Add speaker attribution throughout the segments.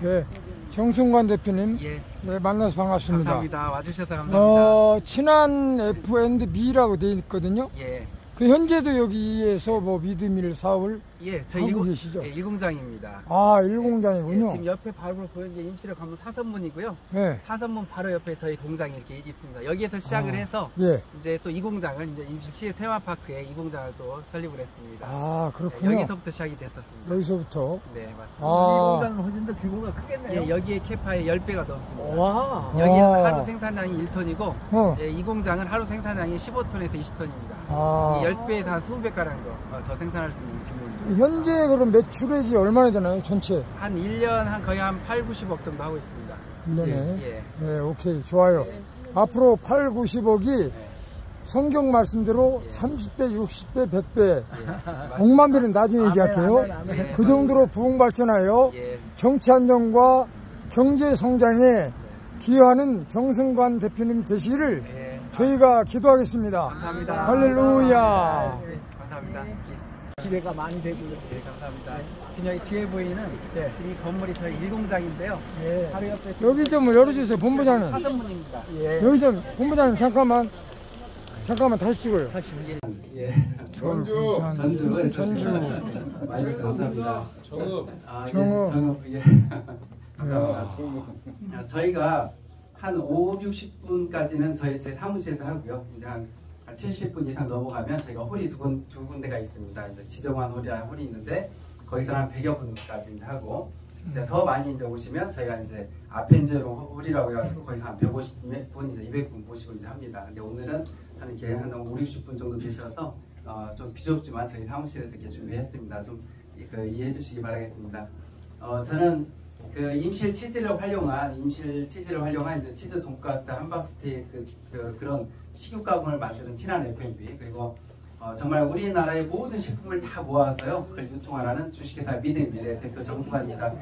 Speaker 1: 네, 정승관 대표님.
Speaker 2: 예.
Speaker 1: 네, 만나서 반갑습니다.
Speaker 2: 감사합니다. 와주셔서 감사합니다.
Speaker 1: 친한 F&B라고 되어 있거든요.
Speaker 2: 예.
Speaker 1: 그 현재도 여기에서 뭐 미드밀 사업을
Speaker 2: 예, 저희
Speaker 1: 하고 계시죠?
Speaker 2: 예, 일공장입니다.
Speaker 1: 아, 일공장이군요.
Speaker 2: 예, 지금 옆에 바로 보이는 게 임실의 관문 4선문이고요.
Speaker 1: 네.
Speaker 2: 4선문 바로 옆에 저희 공장이 이렇게 있습니다. 여기에서 시작을 해서
Speaker 1: 예.
Speaker 2: 이제 또 이 공장을 이제 임실시 테마파크에 이 공장을 또 설립을 했습니다.
Speaker 1: 아, 그렇군요.
Speaker 2: 네, 여기서부터 시작이 됐었습니다.
Speaker 1: 여기서부터.
Speaker 2: 네, 맞습니다.
Speaker 1: 아.
Speaker 3: 이 공장은 훨씬 더 규모가 크겠네요.
Speaker 2: 예, 여기에 캐파의 10배가 넘습니다.
Speaker 3: 와.
Speaker 2: 여기는 하루 생산량이 1톤이고
Speaker 1: 어.
Speaker 2: 이 공장은 하루 생산량이 15톤에서 20톤입니다.
Speaker 1: 아.
Speaker 2: 10배에서 한 20배가량 더 생산할 수 있는 규모입니다.
Speaker 1: 현재 그럼 매출액이 얼마나 되나요, 전체?
Speaker 2: 한 1년 거의 한 8, 90억 정도 하고 있습니다.
Speaker 1: 1년에?
Speaker 2: 예.
Speaker 1: 네, 오케이. 좋아요. 앞으로 8, 90억이 성경 말씀대로 30배, 60배, 100배, 100만 배는 나중에 얘기할게요.
Speaker 3: 아멘.
Speaker 1: 그 정도로 부흥 발전하여
Speaker 2: 예.
Speaker 1: 정치 안정과 경제 성장에 기여하는 정승관 대표님 되시기를
Speaker 2: 예.
Speaker 1: 저희가 기도하겠습니다.
Speaker 2: 감사합니다.
Speaker 1: 할렐루야.
Speaker 2: 네, 감사합니다.
Speaker 3: 기대가 많이 되고요.
Speaker 2: 네, 감사합니다. 지금 여기 뒤에 보이는 지금 이 건물이 저희 일공장인데요.
Speaker 1: 네.
Speaker 2: 바로 옆에
Speaker 1: 여기 좀 열어주세요, 본부장님.
Speaker 2: 사선문입니다.
Speaker 1: 여기 좀, 본부장님 잠깐만 다시 찍어요.
Speaker 2: 예.
Speaker 1: 전주.
Speaker 2: 많이 감사합니다.
Speaker 4: 정읍.
Speaker 2: 정읍. 예. 감사합니다. 저희가 한 5, 60분까지는 제 사무실에서 하고요. 이제 한 70분 이상 넘어가면 저희가 홀이 두 군데가 있습니다. 이제 지정한 홀이라는 홀이 있는데 거기서 한 100여 분까지 이제 하고 이제 더 많이 이제 오시면 저희가 이제 아펜제로 홀이라고 해가지고 거기서 한 150분 이제 200분 모시고 이제 합니다. 근데 오늘은 한 5, 60분 정도 되셔서 좀 비좁지만 저희 사무실에서 이렇게 준비했습니다. 좀 이해해 주시기 바라겠습니다. 저는 그 임실 치즈를 활용한 이제 치즈 돈가스 함박스테이크 그런 식육 가공을 만드는 친한 F&B 그리고 정말 우리나라의 모든 식품을 다 모아서요 그걸 유통하라는 주식회사 미드밀의 대표 정승관입니다.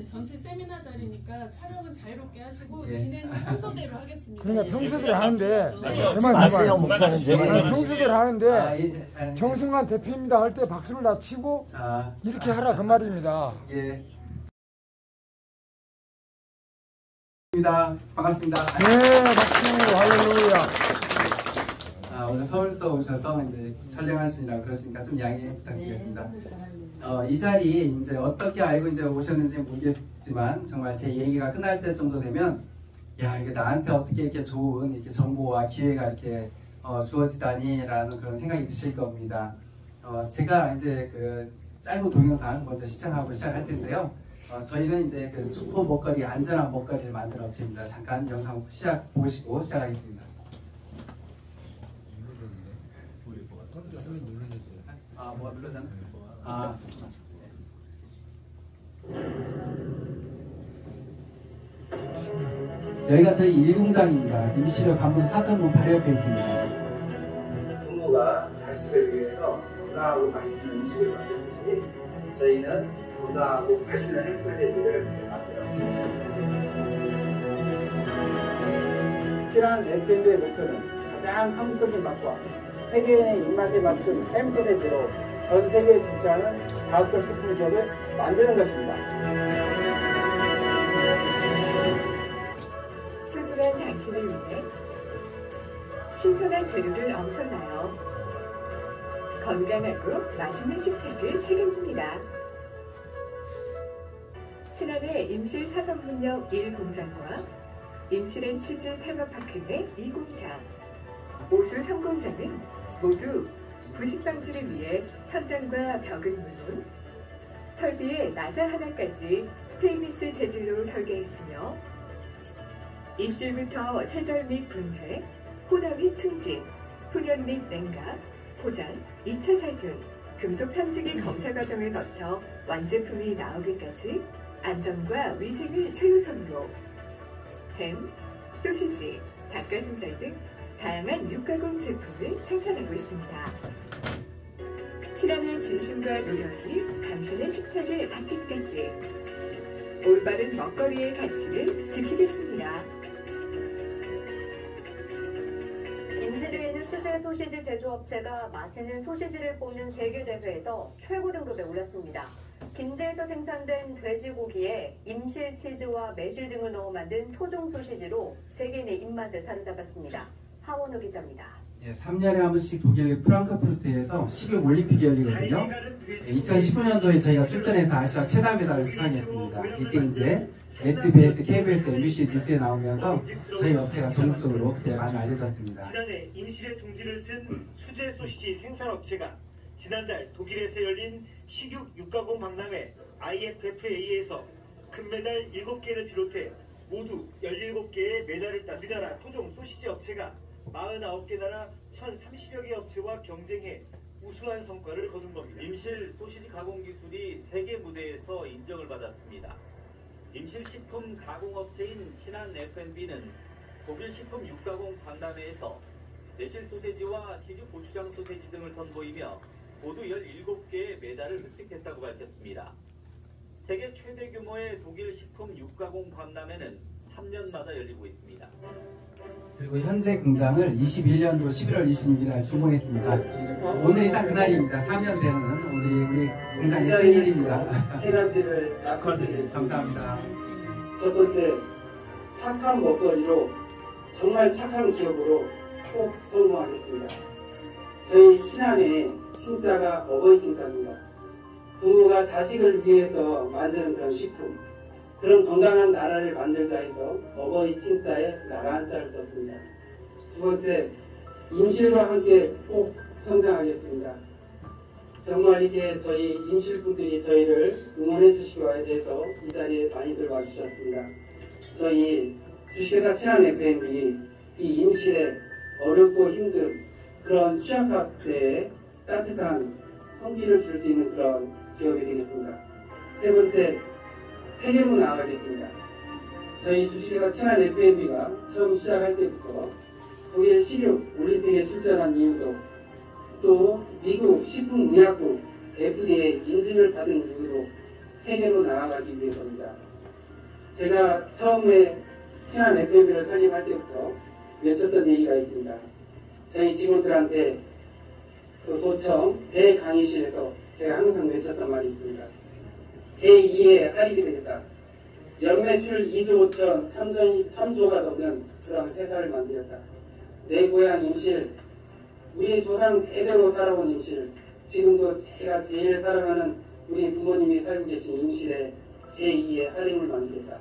Speaker 5: 전체 세미나 자리니까 촬영은 자유롭게 하시고
Speaker 2: 예.
Speaker 5: 진행은 평소대로 하겠습니다.
Speaker 1: 그러니까 평소대로 하는데
Speaker 3: 그만 하세요, 목사님.
Speaker 1: 평소대로 하는데
Speaker 2: 예.
Speaker 1: 정승관 대표입니다 할 때 박수를 다 치고 이렇게 하라 그 말입니다.
Speaker 2: 예. 반갑습니다.
Speaker 1: 네, 박수, 할렐루야.
Speaker 2: 오늘 서울서 오셔서 이제 촬영하시느라 그러시니까 좀 양해 부탁드리겠습니다. 이 자리에 이제 어떻게 알고 이제 오셨는지 모르겠지만 정말 제 얘기가 끝날 때 정도 되면 야 이게 나한테 어떻게 이렇게 좋은 이렇게 정보와 기회가 이렇게 주어지다니라는 그런 생각이 드실 겁니다. 제가 이제 그 짧은 동영상 먼저 시작할 텐데요. 저희는 이제 그 축포 먹거리, 안전한 먹거리를 만들어 드립니다. 잠깐 영상 보시고 시작하겠습니다. 뭐가 눌러졌나? 여기가 저희 일공장입니다. 임실의 관문 4선문 바로 옆에 있습니다. 부모가 자식을 위해서 건강하고 맛있는 음식을 만들듯이 저희는 건강하고 맛있는 햄프레드를 만들었습니다. 친한 F&B의 목표는 가장 한국적인 맛과 세계인의 입맛에 맞춘 햄프레드로 전 세계에 진출하는 다국적 식품 기업을 만드는 것입니다.
Speaker 6: 소중한 당신을 위해 신선한 재료를 엄선하여 건강하고 맛있는 식탁을 책임집니다. 친환의 임실 4선문역 1공장과 임실앤 치즈 테마파크 내 2공장, 오수 3공장은 모두 부식 방지를 위해 천장과 벽은 물론 설비에 나사 하나까지 스테인리스 재질로 설계했으며 입실부터 세절 및 분쇄, 호납 및 충진, 훈연 및 냉각, 포장, 2차 살균, 금속 탐지기 검사 과정을 거쳐 완제품이 나오기까지 안전과 위생을 최우선으로 햄, 소시지, 닭가슴살 등 다양한 육가공 제품을 생산하고 있습니다. 친환의 진심과 노력이 당신의 식탁을 닿기까지 올바른 먹거리의 가치를 지키겠습니다.
Speaker 7: 임실에 있는 수제 소시지 제조업체가 맛있는 소시지를 뽑는 세계대회에서 최고 등급에 올랐습니다. 김제에서 생산된 돼지고기에 임실 치즈와 매실 등을 넣어 만든 토종 소시지로 세계인의 입맛을 사로잡았습니다. 하원우 기자입니다.
Speaker 2: 3년에 한 번씩 독일 프랑크푸르트에서 12 올림픽이 열리거든요. 2015년도에 저희가 출전해서 아시아 최다 메달을 수상했습니다. 이때 이제 SBS, KBS, MBC 뉴스에 나오면서 저희 업체가 전국적으로 그때 많이 알려졌습니다.
Speaker 4: 지난해 임실의 둥지를 튼 수제 소시지 생산업체가 지난달 독일에서 열린 식육 육가공 박람회 IFFA에서 금메달 7개를 비롯해 모두 17개의 메달을 딴 우리나라 토종 소시지 업체가 49개 나라 1,030여 개 업체와 경쟁해 우수한 성과를 거둔 겁니다.
Speaker 8: 임실 소시지 가공 기술이 세계 무대에서 인정을 받았습니다. 임실 식품 가공업체인 신한 F&B는 독일 식품 육가공 박람회에서 내실 소세지와 치즈 고추장 소세지 등을 선보이며 모두 17개의 메달을 획득했다고 밝혔습니다. 세계 최대 규모의 독일 식품 육가공 박람회는 3년마다 열리고 있습니다.
Speaker 2: 그리고 현재 공장을 21년도 11월 26일 준공했습니다. 오늘이 딱 그날입니다. 3년 되는 오늘이 우리 공장의 생일입니다.
Speaker 9: 세 가지를 약속드립니다.
Speaker 2: 감사합니다.
Speaker 9: 첫 번째, 착한 먹거리로 정말 착한 기업으로 꼭 성공하겠습니다. 저희 신안의 신자가 어버이 신자입니다. 부모가 자식을 위해서 만드는 그런 식품, 그런 건강한 나라를 만들자 해서 어버이 친자에 나라 한자를 썼습니다. 두 번째, 임실과 함께 꼭 성장하겠습니다. 정말 이렇게 저희 임실분들이 저희를 응원해 주시기에 대해서 이 자리에 많이들 와주셨습니다. 저희 주식회사 신한 FM이 이 임실에 어렵고 힘든 그런 취약학대에 따뜻한 성기를 줄 수 있는 그런 기업이 되겠습니다. 세 번째, 세계로 나아가겠습니다. 저희 주식회사 신한 FMB가 처음 시작할 때부터 독일 식육 올림픽에 출전한 이유도 또 미국 식품의약국 FDA 인증을 받은 이유로 세계로 나아가기 위해서입니다. 제가 처음에 신한 FMB를 설립할 때부터 외쳤던 얘기가 있습니다. 저희 직원들한테 그 도청 대강의실에서 제가 항상 외쳤던 말이 있습니다. 제2의 할입이 되겠다. 연매출 2조 5천 3조가 넘는 그런 회사를 만들었다. 내 고향 임실, 우리 조상 대대로 살아온 임실, 지금도 제가 제일 사랑하는 우리 부모님이 살고 계신 임실에 제2의 할인을 만들겠다.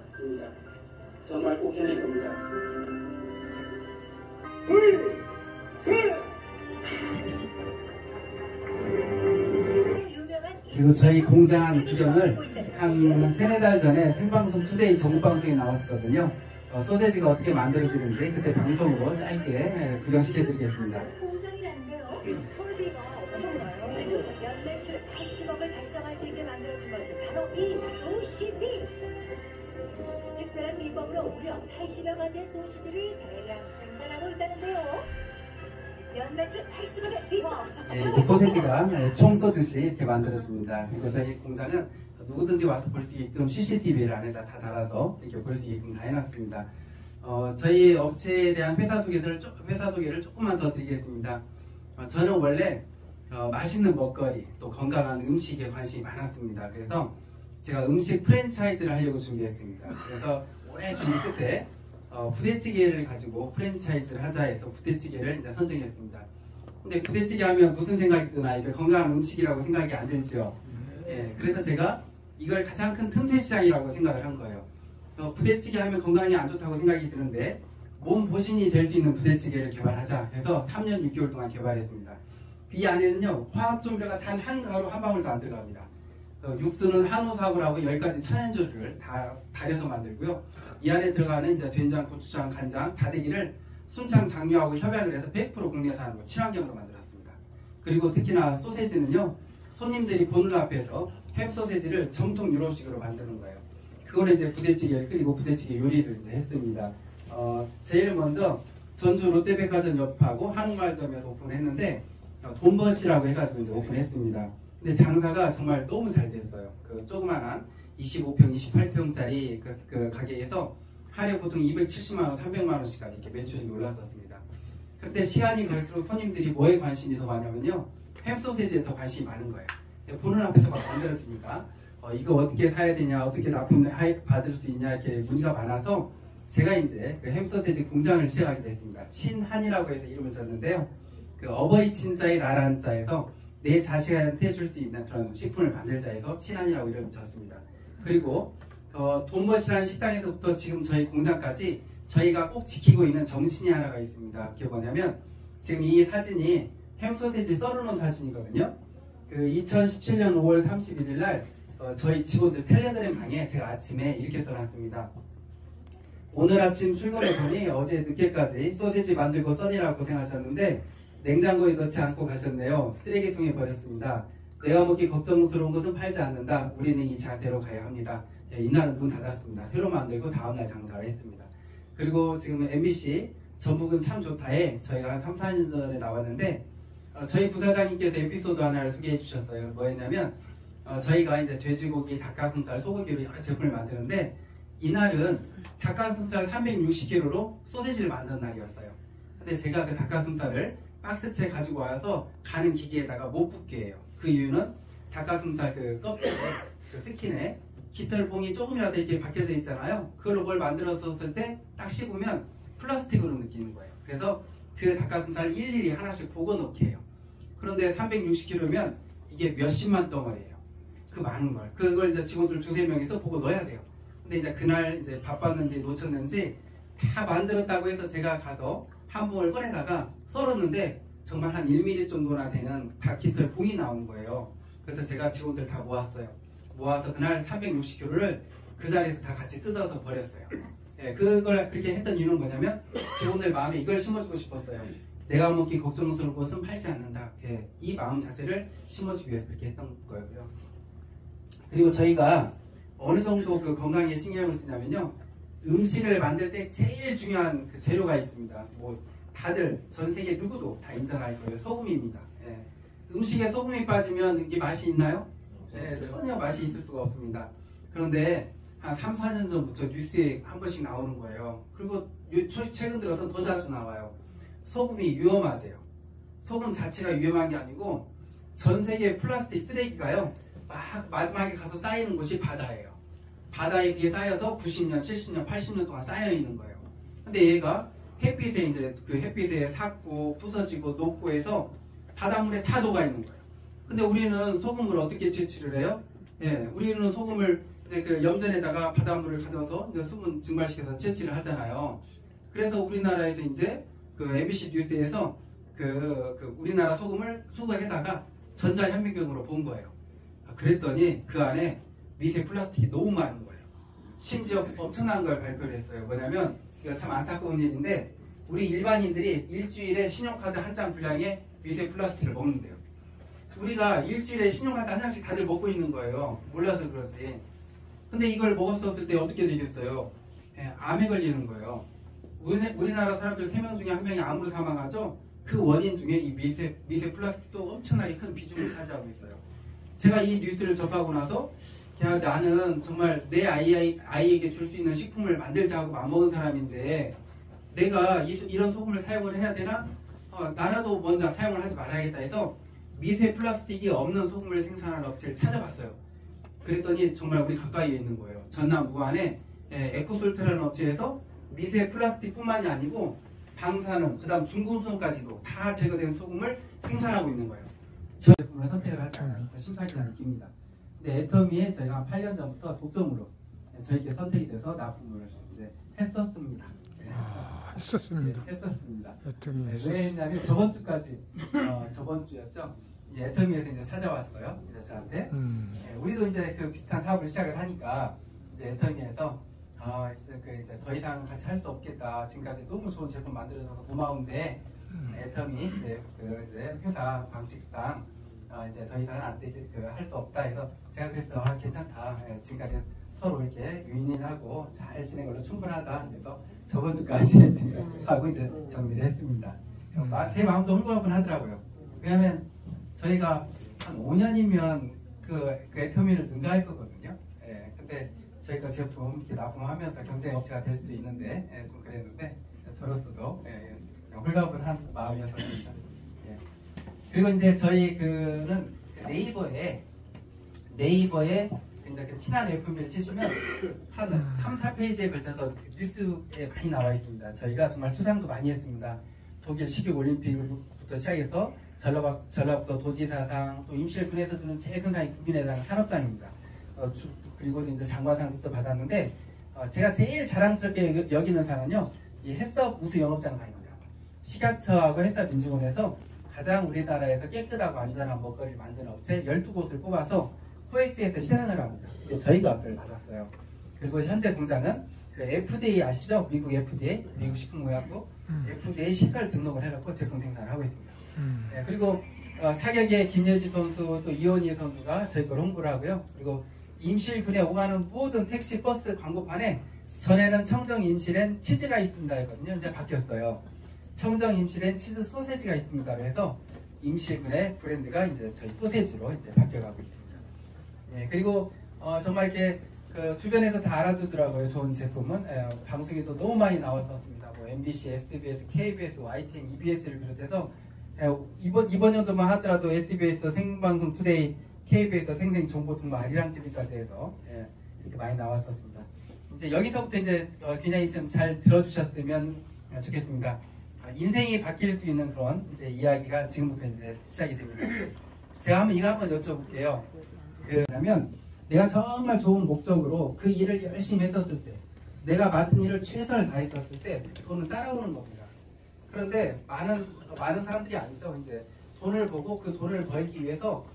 Speaker 9: 정말 꼭 해낼 겁니다.
Speaker 2: 그리고 저희 공장 구경을 한 3-4달 전에 생방송 투데이 전국방송에 나왔었거든요. 소세지가 어떻게 만들어지는지 그때 방송으로 짧게 구경시켜드리겠습니다.
Speaker 7: 공장이라는데요. 설비가 엄청나요. 연매출 80억을 달성할 수 있게 만들어준 것이 바로 이 소시지. 특별한 비법으로 무려 80여 가지의 소시지를 대량 생산하고 있다는데요. 연매출 80억의 비법.
Speaker 2: 이 소세지가 총 쏘듯이 이렇게 만들어집니다. 그리고 저희 공장은 누구든지 와서 볼 수 있게끔 CCTV를 안에다 다 달아서 이렇게 볼 수 있게끔 다 해놨습니다. 저희 업체에 대한 회사 소개를 조금만 더 드리겠습니다. 저는 원래 맛있는 먹거리 또 건강한 음식에 관심이 많았습니다. 그래서 제가 음식 프랜차이즈를 하려고 준비했습니다. 그래서 오래 준비 끝에 부대찌개를 가지고 프랜차이즈를 하자 해서 부대찌개를 이제 선정했습니다. 근데 부대찌개 하면 무슨 생각이 드나? 이게 건강한 음식이라고 생각이 안 들죠. 예, 그래서 제가 이걸 가장 큰 틈새 시장이라고 생각을 한 거예요. 부대찌개 하면 건강이 안 좋다고 생각이 드는데 몸 보신이 될 수 있는 부대찌개를 개발하자 해서 3년 6개월 동안 개발했습니다. 이 안에는요 화학조미료가 단 한 가루 한 방울도 안 들어갑니다. 육수는 한우사고라고 10가지 천연조류를 다 달여서 만들고요. 이 안에 들어가는 이제 된장, 고추장, 간장, 다대기를 순창 장류하고 협약을 해서 100% 국내산으로 친환경으로 만들었습니다. 그리고 특히나 소세지는요 손님들이 보는 앞에서 햄 소세지를 정통 유럽식으로 만드는 거예요. 그거를 이제 부대찌개를 끓이고 부대찌개 요리를 이제 했습니다. 제일 먼저 전주 롯데백화점 옆하고 한옥마을점에서 오픈했는데 돈버시라고 해가지고 이제 오픈했습니다. 근데 장사가 정말 너무 잘 됐어요. 그 조그만한 25평, 28평짜리 그 가게에서 하루에 보통 270만원, 300만원씩까지 이렇게 매출이 올랐었습니다. 그때 시간이 갈수록 손님들이 뭐에 관심이 더 많냐면요 햄소세지에 더 관심이 많은 거예요. 보는 앞에서 막 만들어지니까 이거 어떻게 사야 되냐, 어떻게 납품 받을 수 있냐 이렇게 문의가 많아서 제가 이제 그 햄소세지 공장을 시작하게 됐습니다. 친한이라고 해서 이름을 졌는데요. 그 어버이 친자의 나라는 자에서 내 자식한테 줄 수 있는 그런 식품을 만들자 해서 친한이라고 이름을 졌습니다. 그리고 돈벗이라는 식당에서부터 지금 저희 공장까지 저희가 꼭 지키고 있는 정신이 하나가 있습니다. 그게 뭐냐면 지금 이 사진이 햄소세지 썰어놓은 사진이거든요. 그 2017년 5월 31일 날 저희 직원들 텔레그램 방에 제가 아침에 이렇게 써놨습니다. 오늘 아침 출근해보니 어제 늦게까지 소세지 만들고 써니라고 고생하셨는데 냉장고에 넣지 않고 가셨네요. 쓰레기통에 버렸습니다. 내가 먹기 걱정스러운 것은 팔지 않는다. 우리는 이 자세로 가야 합니다. 이날은 문 닫았습니다. 새로 만들고 다음날 장사를 했습니다. 그리고 지금 MBC 전북은 참 좋다에 저희가 한 3, 4년 전에 나왔는데 저희 부사장님께서 에피소드 하나를 소개해 주셨어요. 뭐였냐면 저희가 이제 돼지고기, 닭가슴살, 소고기로 여러 제품을 만드는데 이날은 닭가슴살 360kg로 소세지를 만드는 날이었어요. 근데 제가 그 닭가슴살을 박스채 가지고 와서 가는 기계에다가 못 붙게 해요. 그 이유는 닭가슴살 그 껍질에 그 스킨에 깃털봉이 조금이라도 이렇게 박혀져 있잖아요. 그걸로 뭘 만들었을 때 딱 씹으면 플라스틱으로 느끼는 거예요. 그래서 그 닭가슴살을 일일이 하나씩 보고 넣게 해요. 그런데 360kg면 이게 몇십만 덩어리예요. 그 많은 걸. 그걸 이제 직원들 2~3명이서 보고 넣어야 돼요. 근데 이제 그날 이제 바빴는지 놓쳤는지 다 만들었다고 해서 제가 가서 한 봉을 꺼내다가 썰었는데 정말 한 1mm 정도나 되는 닭깃털 봉이 나온 거예요. 그래서 제가 직원들 다 모았어요. 모아서 그날 360kg를 그 자리에서 다 같이 뜯어서 버렸어요. 예, 그걸 그렇게 했던 이유는 뭐냐면 직원들 마음에 이걸 심어주고 싶었어요. 내가 먹기 걱정스러운 것은 팔지 않는다. 예, 이 마음 자세를 심어주기 위해서 그렇게 했던 거고요. 그리고 저희가 어느 정도 그 건강에 신경을 쓰냐면요. 음식을 만들 때 제일 중요한 그 재료가 있습니다. 뭐 다들 전 세계 누구도 다 인정할 거예요. 소금입니다. 예. 음식에 소금이 빠지면 이게 맛이 있나요? 네, 전혀 맛이 있을 수가 없습니다. 그런데 한 3, 4년 전부터 뉴스에 한 번씩 나오는 거예요. 그리고 최근 들어서 더 자주 나와요. 소금이 위험하대요. 소금 자체가 위험한 게 아니고 전 세계 플라스틱 쓰레기가요. 막 마지막에 가서 쌓이는 곳이 바다예요. 바다에 비해 쌓여서 90년, 70년, 80년 동안 쌓여 있는 거예요. 근데 얘가 햇빛에 이제 그 햇빛에 삭고 부서지고 녹고 해서 바닷물에 다 녹아 있는 거예요. 근데 우리는 소금을 어떻게 채취를 해요? 예, 우리는 소금을 이제 그 염전에다가 바닷물을 가져서 이제 수분 증발시켜서 채취를 하잖아요. 그래서 우리나라에서 이제 그 MBC 뉴스에서 그 우리나라 소금을 수거해다가 전자현미경으로 본 거예요. 그랬더니 그 안에 미세 플라스틱이 너무 많은 거예요. 심지어 엄청난 걸 발표를 했어요. 뭐냐면 이거 참 안타까운 일인데 우리 일반인들이 일주일에 신용카드 한 장 분량의 미세 플라스틱을 먹는데요. 우리가 일주일에 신용카드 한 장씩 다들 먹고 있는 거예요. 몰라서 그러지. 근데 이걸 먹었을 때 어떻게 되겠어요? 예, 암에 걸리는 거예요. 우리나라 사람들 3명 중에 1명이 암으로 사망하죠? 그 원인 중에 이 미세 플라스틱도 엄청나게 큰 비중을 차지하고 있어요. 제가 이 뉴스를 접하고 나서 야, 나는 정말 내 아이에게 줄 수 있는 식품을 만들자 하고 맘먹은 사람인데 내가 이런 소금을 사용을 해야 되나? 나라도 먼저 사용을 하지 말아야겠다 해서 미세 플라스틱이 없는 소금을 생산하는 업체를 찾아봤어요. 그랬더니 정말 우리 가까이에 있는 거예요. 전남 무안에 에코솔트라는 업체에서 미세 플라스틱 뿐만이 아니고 방사능, 그 다음 중금속까지도 다 제거된 소금을 생산하고 있는 거예요. 저 제품을 선택을 하지 않아요. 심판이가 느낍니다. 근데 애터미에 저희가 한 8년 전부터 독점으로 저희께 선택이 돼서 납품을 이제 했었습니다.
Speaker 1: 했었습니다.
Speaker 2: 네, 했었습니다.
Speaker 1: 애터미에서.
Speaker 2: 왜 했냐면 저번 주까지 저번 주였죠. 이제 애터미에서 이제 찾아왔어요. 이제 저한테 우리도 이제 그 비슷한 사업을 시작을 하니까 이제 애터미에서 이제 더 이상 같이 할 수 없겠다. 지금까지 너무 좋은 제품 만들어줘서 고마운데 애터미 이제 회사 방식당 이제 더 이상은 안 되게 할 수 없다 해서 제가 그랬어. 괜찮다. 지금까지 서로 이렇게 윈윈하고 잘 지낸 걸로 충분하다. 그래서 저번 주까지 하고 이제 정리를 했습니다. 제 마음도 홀가분하더라고요. 왜냐하면 저희가 한 5년이면 그 애터미를 능가할 거거든요. 예, 근데 저희가 제품 이렇게 납품하면서 경쟁 업체가 될 수도 있는데 좀 그랬는데 저로서도 홀가분한 마음이었습니다. 예. 그리고 이제 저희 네이버에 이제 그 친한 F&B를 치시면 한 3, 4페이지에 걸쳐서 뉴스에 많이 나와 있습니다. 저희가 정말 수상도 많이 했습니다. 독일 식육 올림픽부터 시작해서 전라북도 도지사상, 또 임실군에서 주는 제일 큰 상이 국민의당 산업장입니다. 그리고 이제 장과상도 받았는데 제가 제일 자랑스럽게 여기는 상은요, 이 햇섭 우수 영업장상입니다. 식약처하고 햇섭민주원에서 가장 우리나라에서 깨끗하고 안전한 먹거리를 만드는 업체 12곳을 뽑아서 코엑스에서 시상을 합니다. 저희가 앞을 받았어요. 그리고 현재 공장은 그 FDA 아시죠? 미국 FDA, 미국 식품의약국 FDA 시설 등록을 해놓고 제품 생산을 하고 있습니다. 네, 그리고 타격의 김예지 선수, 또 이원희 선수가 저희 걸 홍보를 하고요. 그리고 임실군에 오가는 모든 택시, 버스 광고판에 전에는 청정 임실엔 치즈가 있습니다 했거든요. 이제 바뀌었어요. 청정 임실엔 치즈 소세지가 있습니다. 그래서 임실군의 브랜드가 이제 저희 소세지로 이제 바뀌어가고 있습니다. 네, 그리고 정말 이렇게 그 주변에서 다 알아주더라고요. 좋은 제품은 방송에도 너무 많이 나왔었습니다. 뭐 MBC, SBS, KBS, YTN, EBS를 비롯해서 이번 연도만 하더라도 SBS 생방송 투데이, KBS 생생정보통보 아리랑 TV까지 해서 이렇게 많이 나왔었습니다. 이제 여기서부터 이제 굉장히 좀 잘 들어주셨으면 좋겠습니다. 인생이 바뀔 수 있는 그런 이제 이야기가 지금부터 이제 시작이 됩니다. 제가 이거 한번 여쭤볼게요. 그러면 내가 정말 좋은 목적으로 그 일을 열심히 했었을 때, 내가 맡은 일을 최선을 다했었을 때 돈은 따라오는 겁니다. 그런데 많은 사람들이 아니죠. 이제 돈을 보고 그 돈을 벌기 위해서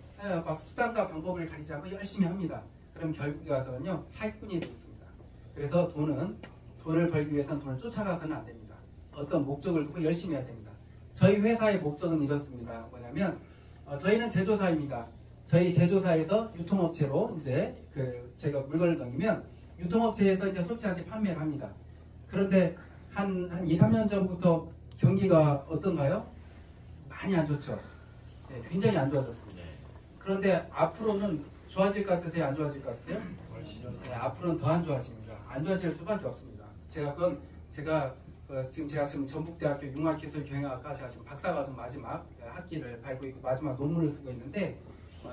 Speaker 2: 막 수단과 방법을 가리지 않고 열심히 합니다. 그럼 결국에 가서는요, 사기꾼이 되겠습니다. 그래서 돈을 벌기 위해서는 돈을 쫓아가서는 안 됩니다. 어떤 목적을 두고 열심히 해야 됩니다. 저희 회사의 목적은 이렇습니다. 뭐냐면 저희는 제조사입니다. 저희 제조사에서 유통업체로 이제 제가 물건을 넘기면 유통업체에서 이제 소비자한테 판매를 합니다. 그런데 한 2, 3년 전부터 경기가 어떤가요? 많이 안 좋죠. 네, 굉장히 안 좋아졌습니다. 그런데 앞으로는 좋아질 것 같으세요? 안 좋아질 것 같으세요? 네, 앞으로는 더 안 좋아집니다. 안 좋아질 수밖에 없습니다. 제가 지금 전북대학교 융합기술경영학과 제가 지금 박사과정 마지막 학기를 밟고 있고 마지막 논문을 쓰고 있는데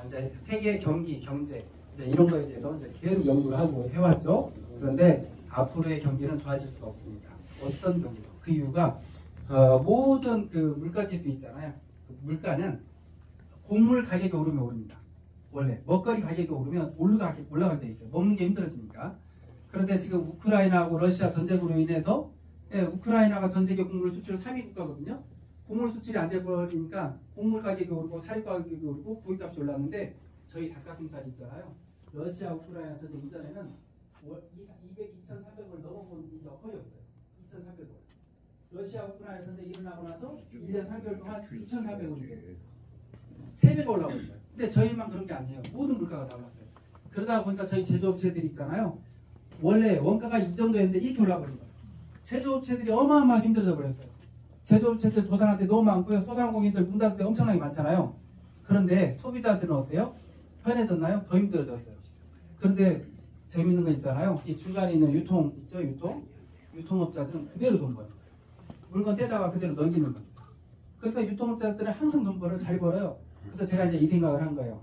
Speaker 2: 이제 세계 경기, 경제 이제 이런 거에 대해서 이제 계속 연구를 하고 해왔죠. 그런데 앞으로의 경기는 좋아질 수가 없습니다. 어떤 경기도 그 이유가 모든 그 물가지수 있잖아요. 그 물가는 곡물 가격이 오르면 오릅니다. 원래 먹거리 가격이 오르면 올라가게 돼 있어요. 먹는 게 힘들어지니까. 그런데 지금 우크라이나하고 러시아 전쟁으로 인해서 우크라이나가 전 세계 곡물 수출 3위 국가거든요. 곡물 수출이 안 돼버리니까 곡물 가격이 오르고 사료 가격이 오르고 고기값이 올랐는데 저희 닭가슴살이 있잖아요. 러시아 우크라이나 전쟁 이전에는 2,300원을 넘어본 일이 거의 없어요. 2,300원. 러시아 우크라이나 전쟁이 일어나고 나서 1년 3개월 동안 6,400원이에요. 3배가 올라오는 거예요. 근데 저희만 그런 게 아니에요. 모든 물가가 다 올랐어요. 그러다 보니까 저희 제조업체들이 있잖아요. 원래 원가가 이 정도였는데 이렇게 올라버린 거예요. 제조업체들이 어마어마하게 힘들어져 버렸어요. 제조업체들 도산한테 너무 많고요. 소상공인들 문 닫을 때 엄청나게 많잖아요. 그런데 소비자들은 어때요? 편해졌나요? 더 힘들어졌어요. 그런데 재밌는 거 있잖아요. 이 중간에 있는 유통 있죠? 유통업자들은 그대로 돈 벌어요. 물건 떼다가 그대로 넘기는 겁니다. 그래서 유통업자들은 항상 돈 벌어요. 잘 벌어요. 그래서 제가 이제 이 생각을 한 거예요.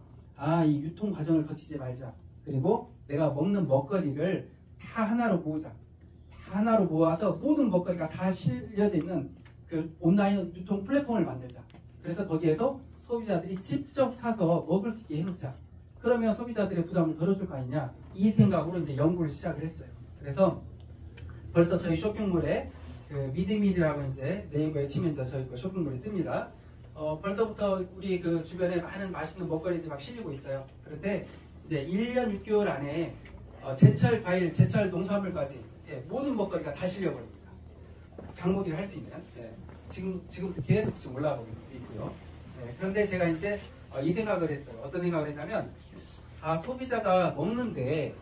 Speaker 2: 이 유통 과정을 거치지 말자. 그리고 내가 먹는 먹거리를 다 하나로 모으자. 다 하나로 모아서 모든 먹거리가 다 실려져 있는 그 온라인 유통 플랫폼을 만들자. 그래서 거기에서 소비자들이 직접 사서 먹을 수 있게 해놓자. 그러면 소비자들의 부담을 덜어줄 거 아니냐. 이 생각으로 이제 연구를 시작을 했어요. 그래서 벌써 저희 쇼핑몰에 그 미드밀이라고 이제 네이버에 치면 이제 저희 거 쇼핑몰이 뜹니다. 벌써부터 우리 그 주변에 많은 맛있는 먹거리들이 막 실리고 있어요. 그런데 이제 1년 6개월 안에 제철 과일, 제철 농산물까지 모든 먹거리가 다 실려버립니다. 장모기를 할 수 있는. 지금부터 계속 지금 올라가고 있고요. 그런데 제가 이제 이 생각을 했어요. 어떤 생각을 했냐면 소비자가 먹는데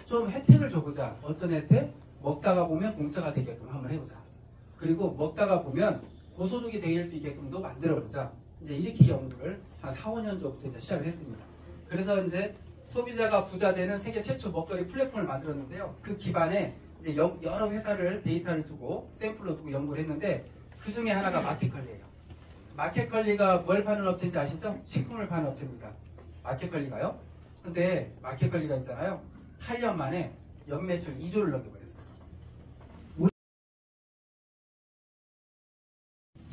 Speaker 2: 좀 혜택을 줘보자. 어떤 혜택? 먹다가 보면 공짜가 되게끔 한번 해보자. 그리고 먹다가 보면 고소득이 될 수 있게끔도 만들어보자. 이제 이렇게 연구를 한 4, 5년 전부터 이제 시작을 했습니다. 그래서 이제 소비자가 부자 되는 세계 최초 먹거리 플랫폼을 만들었는데요. 그 기반에 이제 여러 회사를 데이터를 두고 샘플로 두고 연구를 했는데 그 중에 하나가 마켓컬리예요. 마켓컬리가 뭘 파는 업체인지 아시죠? 식품을 파는 업체입니다. 마켓컬리가요. 근데 마켓컬리가 있잖아요. 8년 만에 연매출 2조를 넘겨버렸어요.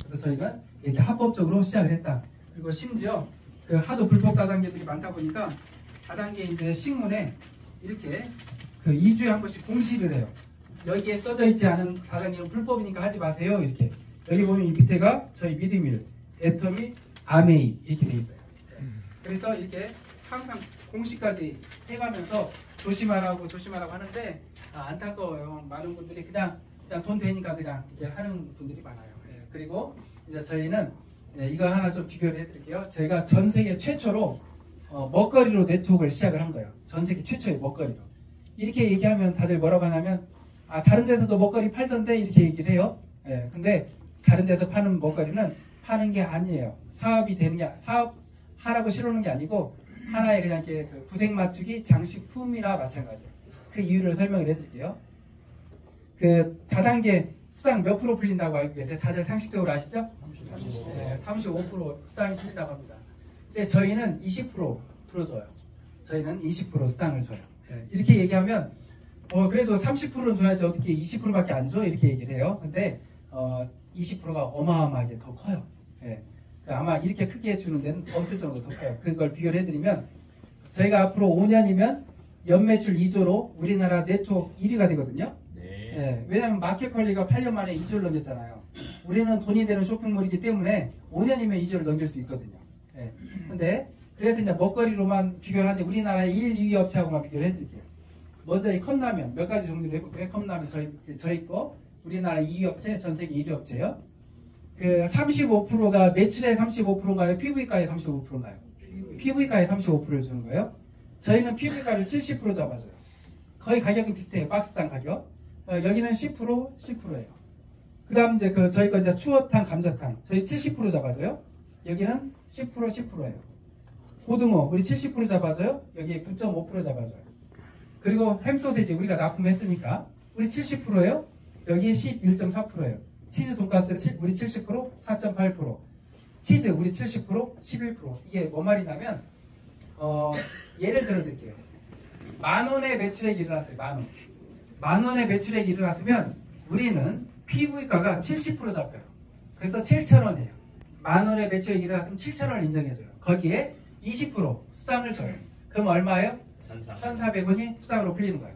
Speaker 2: 그래서 저희는 이렇게 합법적으로 시작을 했다. 그리고 심지어 그 하도 불법 다단계들이 많다 보니까 다단계 이제 신문에 이렇게 그 2주에 한 번씩 공시를 해요. 여기에 써져 있지 않은 다단계는 불법이니까 하지 마세요. 이렇게. 여기 보면 이 밑에가 저희 미드밀, 애터미, 아메이 이렇게 돼 있어요. 그래서 이렇게 항상 공시까지 해가면서 조심하라고 하는데 안타까워요. 많은 분들이 그냥 돈 되니까 그냥 하는 분들이 많아요. 그리고 이제 저희는 이거 하나 좀 비교를 해드릴게요. 저희가 전 세계 최초로 먹거리로 네트워크를 시작을 한 거예요. 전 세계 최초의 먹거리로. 이렇게 얘기하면 다들 뭐라고 하냐면 다른 데서도 먹거리 팔던데 이렇게 얘기를 해요. 근데 다른 데서 파는 먹거리는 파는 게 아니에요. 사업이 되는 게 사업하라고 실어오는 게 아니고 하나의 그냥 이렇게 그 구색 맞추기 장식품이나 마찬가지예요. 그 이유를 설명을 해드릴게요. 그 다단계 수당 몇 프로 풀린다고 알고 계세요? 다들 상식적으로 아시죠? 35% 수당이 풀린다고 합니다. 근데 저희는 20% 풀어줘요. 저희는 20% 수당을 줘요. 이렇게 얘기하면 그래도 30%는 줘야지 어떻게 20%밖에 안 줘? 이렇게 얘기를 해요. 근데 20%가 어마어마하게 더 커요. 아마 이렇게 크게 주는 데는 없을 정도 더 커요. 그걸 비교를 해드리면 저희가 앞으로 5년이면 연매출 2조로 우리나라 네트워크 1위가 되거든요. 왜냐하면 마켓컬리가 8년 만에 2조를 넘겼잖아요. 우리는 돈이 되는 쇼핑몰이기 때문에 5년이면 2조를 넘길 수 있거든요. 근데 그래서 이제 먹거리로만 비교를 하는데 우리나라의 1, 2위 업체하고만 비교를 해드릴게요. 먼저 이 컵라면 몇 가지 정리를 해볼게요. 컵라면 저희 거 우리나라 2위 업체, 전 세계 1위 업체예요. 그 35%가 매출의 35%인가요? PV가의 35%인가요? PV가의 35%를 주는 거예요. 저희는 PV가를 70% 잡아줘요. 거의 가격은 비슷해요. 박스당 가격. 여기는 10%예요. 그 다음 이제 저희 거 이제 추어탕, 감자탕. 저희 70% 잡아줘요. 여기는 10%예요. 고등어, 우리 70% 잡아줘요. 여기 9.5% 잡아줘요. 그리고 햄소세지, 우리가 납품했으니까. 우리 70%예요. 여기 11.4%예요. 치즈 돈가스 우리 70%, 4.8%. 치즈 우리 70%, 11%. 이게 뭔 말이냐면 예를 들어 드릴게요. 10,000원의 매출액이 일어났어요. 10,000원. 10,000원의 매출액이 일어났으면 우리는 PV가가 70% 잡혀요. 그래서 7,000원이에요. 10,000원의 매출액이 일어났으면 7,000원을 인정해줘요. 거기에 20% 수당을 줘요. 그럼 얼마예요? 1,400원이 수당으로 풀리는 거예요.